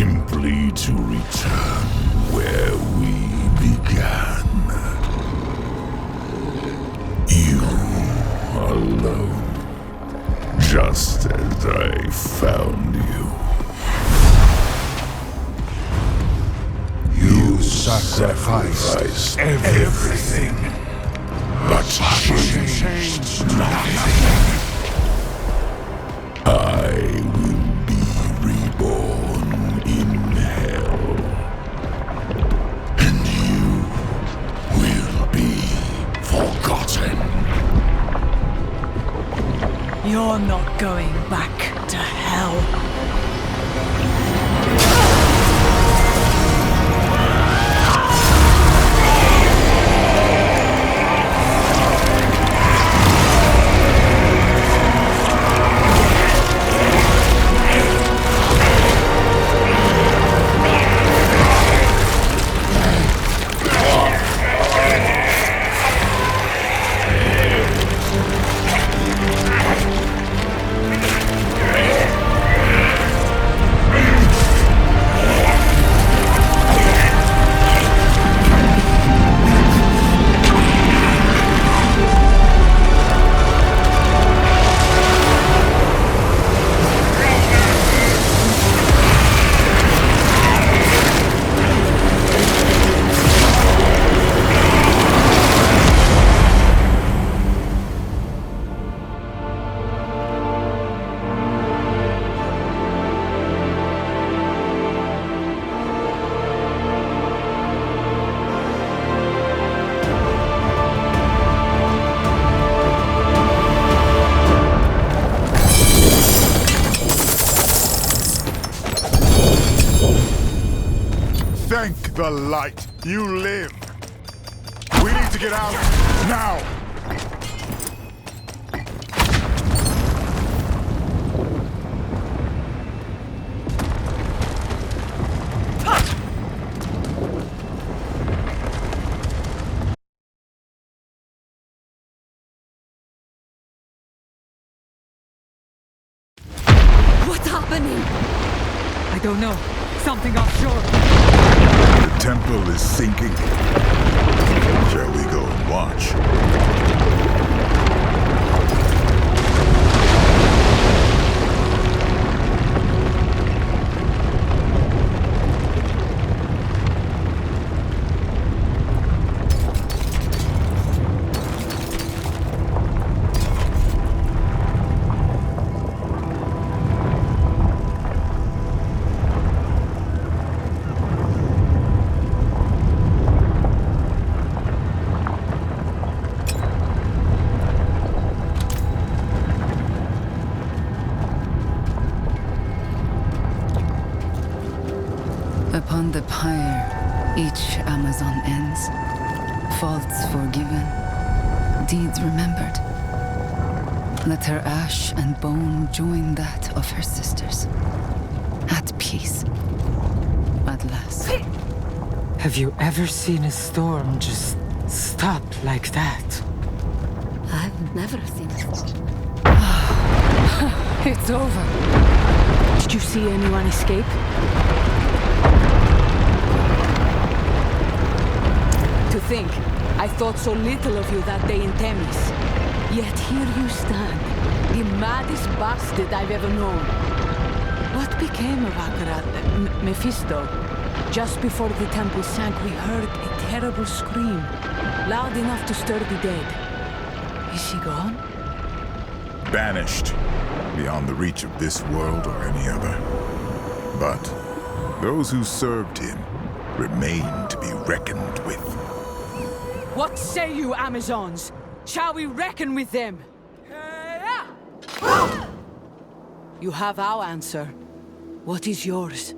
simply to return where we began. You alone, just as I found you. You sacrificed everything, but changed nothing. I will be reborn in hell, and you will be forgotten. You're not going back to hell. Thank the light. You live. We need to get out now. What's happening? I don't know. Something offshore. The temple is sinking. Shall we go and watch? Upon the pyre, each Amazon ends. Faults forgiven, deeds remembered. Let her ash and bone join that of her sisters. At peace. At last. Have you ever seen a storm just stop like that? I've never seen it. It's over. Did you see anyone escape? To think, I thought so little of you that day in Themis. Yet here you stand, the maddest bastard I've ever known. What became of Akarat, Mephisto? Just before the temple sank, we heard a terrible scream, loud enough to stir the dead. Is she gone? Banished, beyond the reach of this world or any other. But those who served him remain to be reckoned with. What say you, Amazons? Shall we reckon with them? You have our answer. What is yours?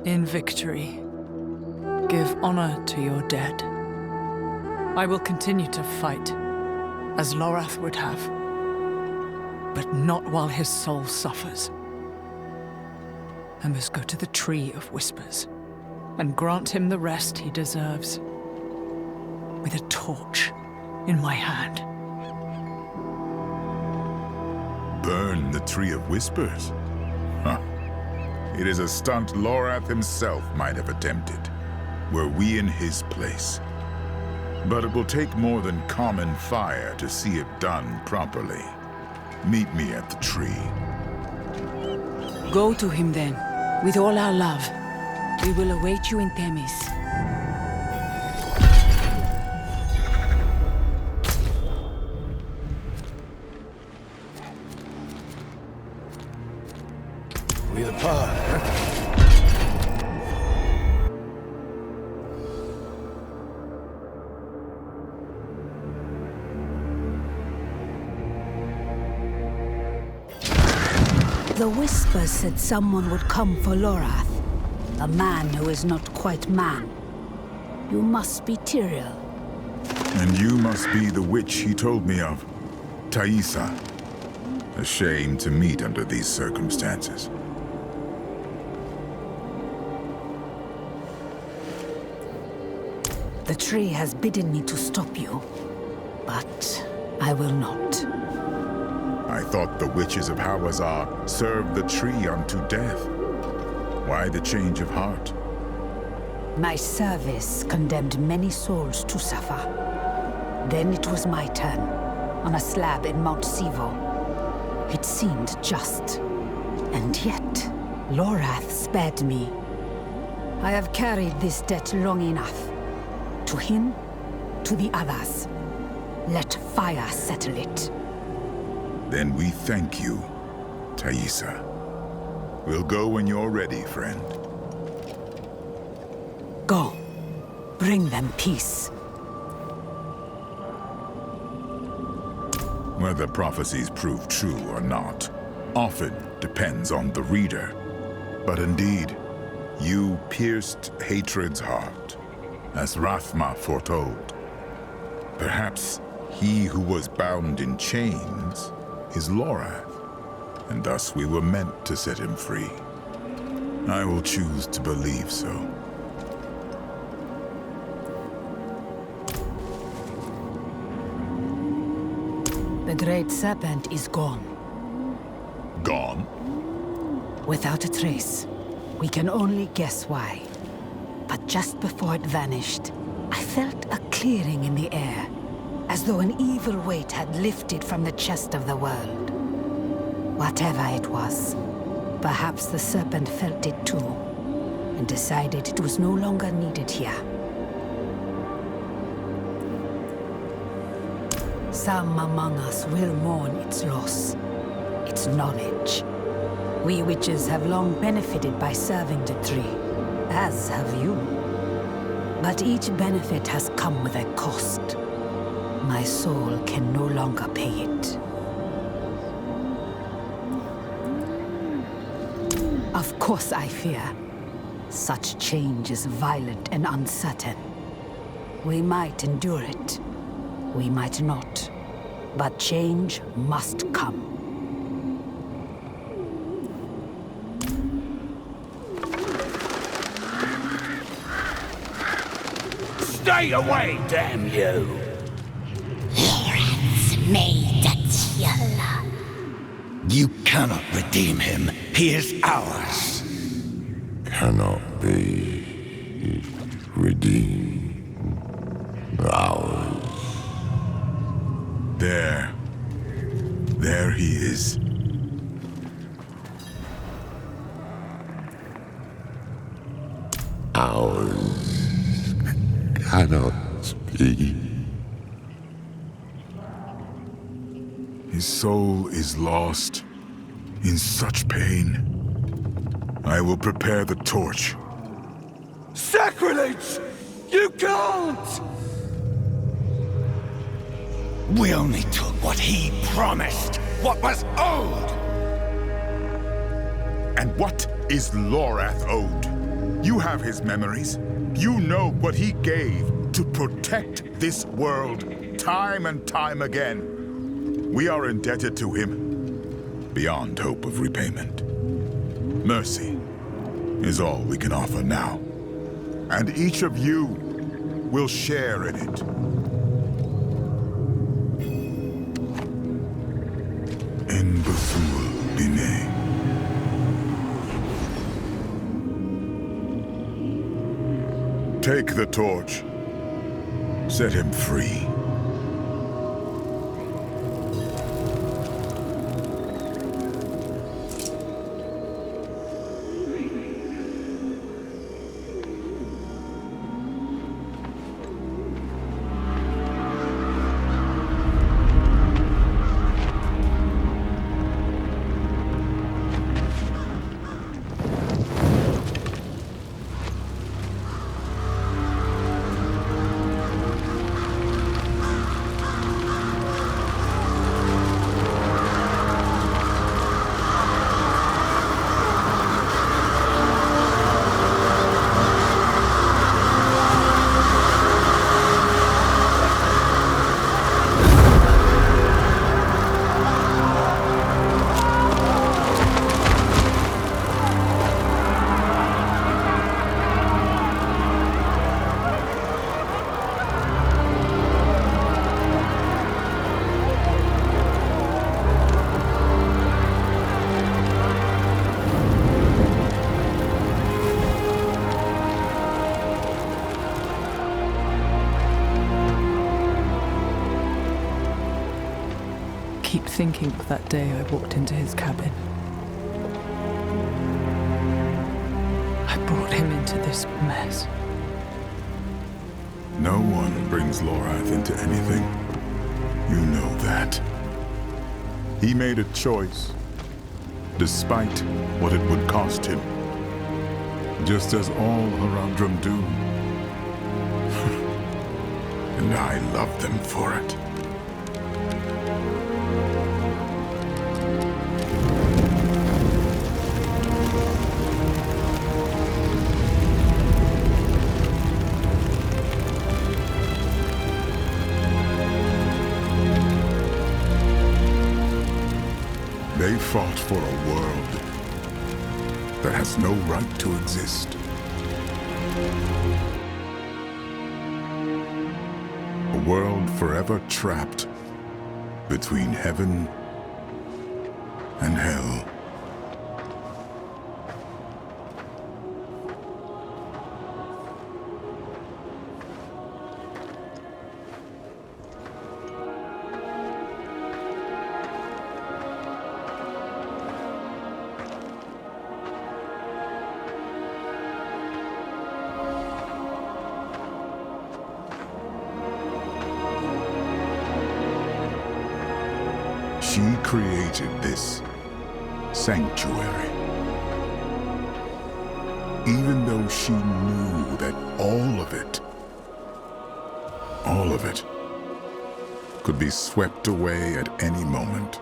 In victory, give honor to your dead. I will continue to fight, as Lorath would have, but not while his soul suffers. I must go to the Tree of Whispers and grant him the rest he deserves, with a torch in my hand. Burn the Tree of Whispers? Huh. It is a stunt Lorath himself might have attempted, were we in his place. But it will take more than common fire to see it done properly. Meet me at the tree. Go to him then, with all our love. We will await you in Themis. With a pie, The Whisper said someone would come for Lorath. A man who is not quite man. You must be Tyrael. And you must be the witch he told me of, Thaisa. A shame to meet under these circumstances. The tree has bidden me to stop you, but I will not. I thought the witches of Hawazar served the tree unto death. Why the change of heart? My service condemned many souls to suffer. Then it was my turn, on a slab in Mount Sivo. It seemed just. And yet, Lorath spared me. I have carried this debt long enough. To him, to the others. Let fire settle it. Then we thank you, Thaisa. We'll go when you're ready, friend. Go. Bring them peace. Whether prophecies prove true or not, often depends on the reader. But indeed, you pierced hatred's heart, as Rathma foretold. Perhaps he who was bound in chains is Lorath, and thus we were meant to set him free. I will choose to believe so. The Great Serpent is gone. Gone? Without a trace. We can only guess why. But just before it vanished, I felt a clearing in the air, as though an evil weight had lifted from the chest of the world. Whatever it was, perhaps the serpent felt it too, and decided it was no longer needed here. Some among us will mourn its loss, its knowledge. We witches have long benefited by serving the tree, as have you. But each benefit has come with a cost. My soul can no longer pay it. Of course I fear. Such change is violent and uncertain. We might endure it. We might not. But change must come. stay away, damn you! Lorath's made a Tila. You cannot redeem him. He is ours. Cannot be redeemed. Ours. There he is. Ours cannot be. His soul is lost, in such pain. I will prepare the torch. Sacrilege! You can't! We only took what he promised, what was owed! And what is Lorath owed? You have his memories. You know what he gave to protect this world, time and time again. We are indebted to him, beyond hope of repayment. Mercy is all we can offer now. And each of you will share in it. En Bethul Bine. Take the torch. Set him free. Keep thinking of that day I walked into his cabin. I brought him into this mess. No one brings Lorath into anything. You know that. He made a choice, despite what it would cost him. Just as all Haradrim do. And I love them for it. They fought for a world that has no right to exist. A world forever trapped between heaven and hell. She created this sanctuary. Even though she knew that all of it, could be swept away at any moment.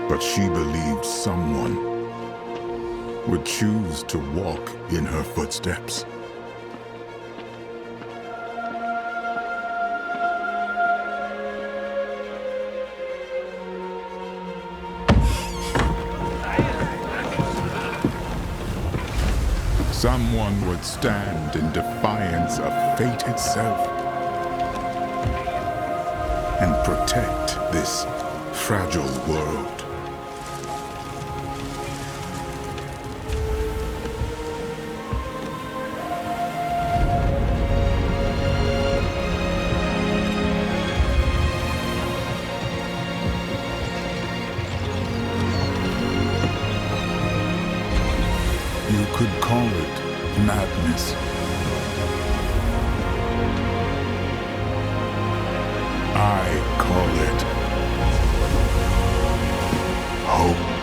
But she believed someone would choose to walk in her footsteps. Someone would stand in defiance of fate itself and protect this fragile world. You could call it madness. I call it hope.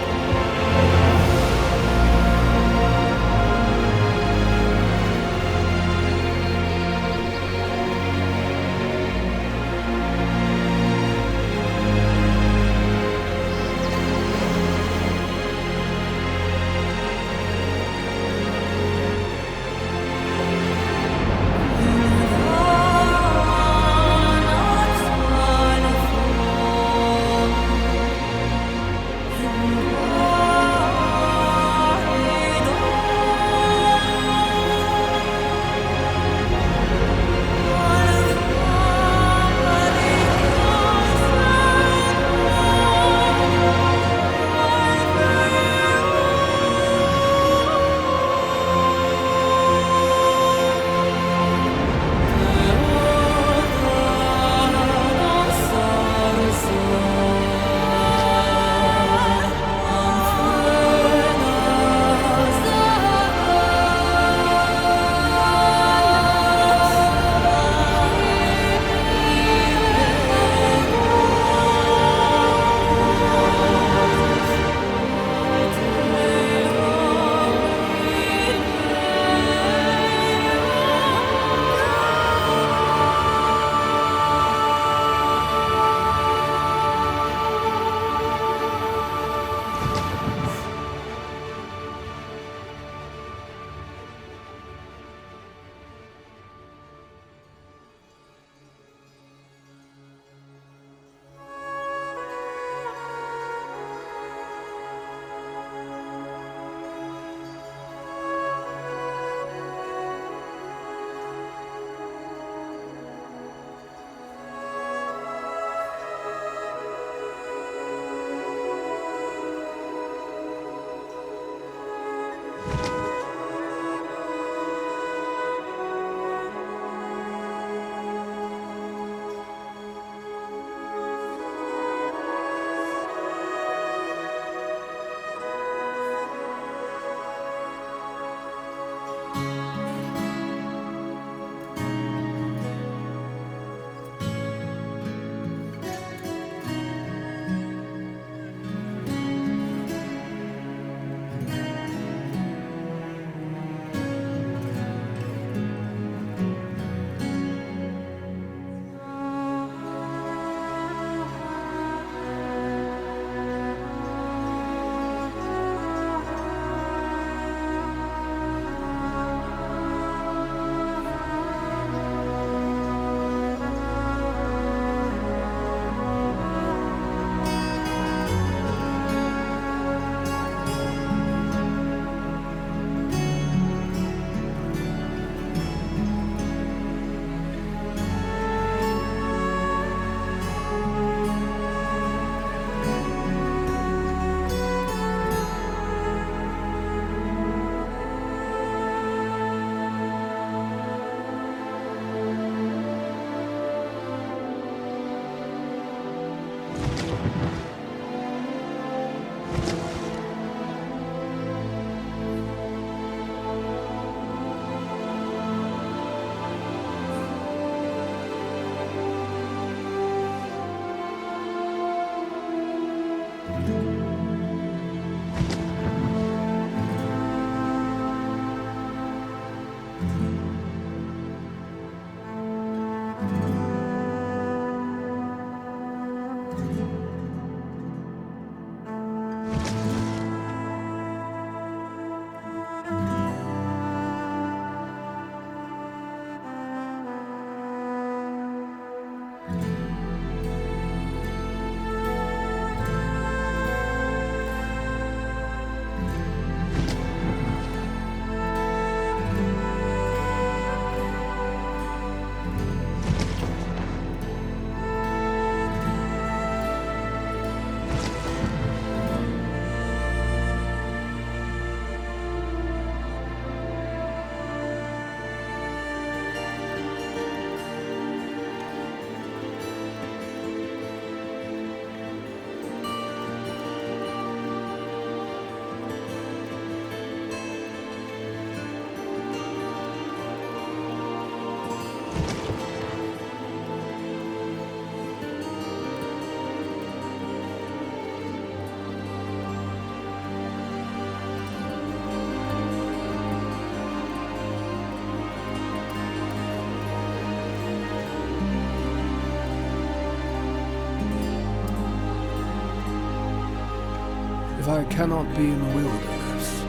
If I cannot be in the wilderness,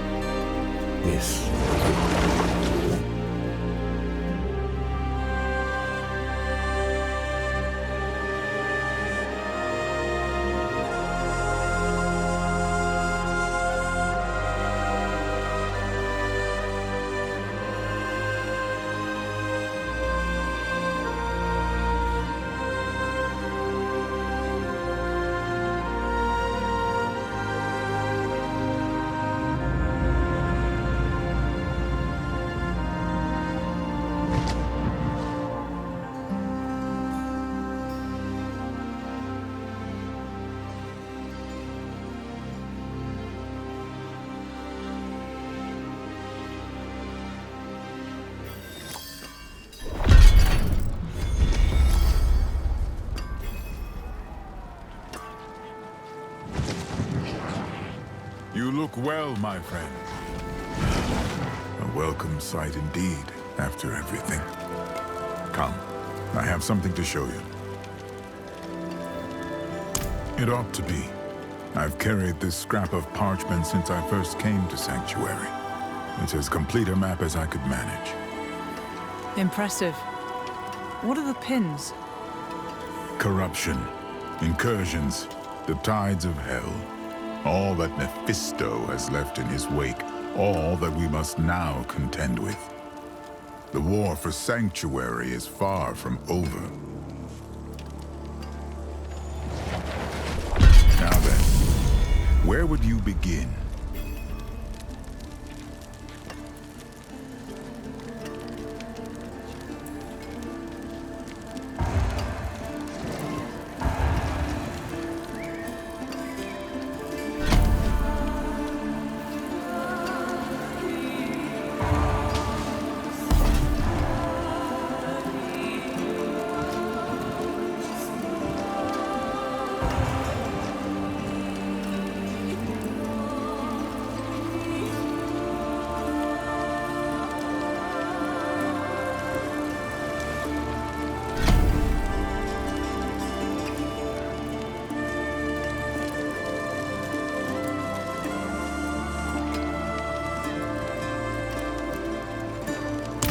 this You look well, my friend. A welcome sight indeed, after everything. Come, I have something to show you. It ought to be. I've carried this scrap of parchment since I first came to Sanctuary. It's as complete a map as I could manage. Impressive. What are the pins? Corruption, incursions, the tides of hell. All that Mephisto has left in his wake, all that we must now contend with. The war for Sanctuary is far from over. Now then, where would you begin?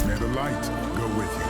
May the light go with you.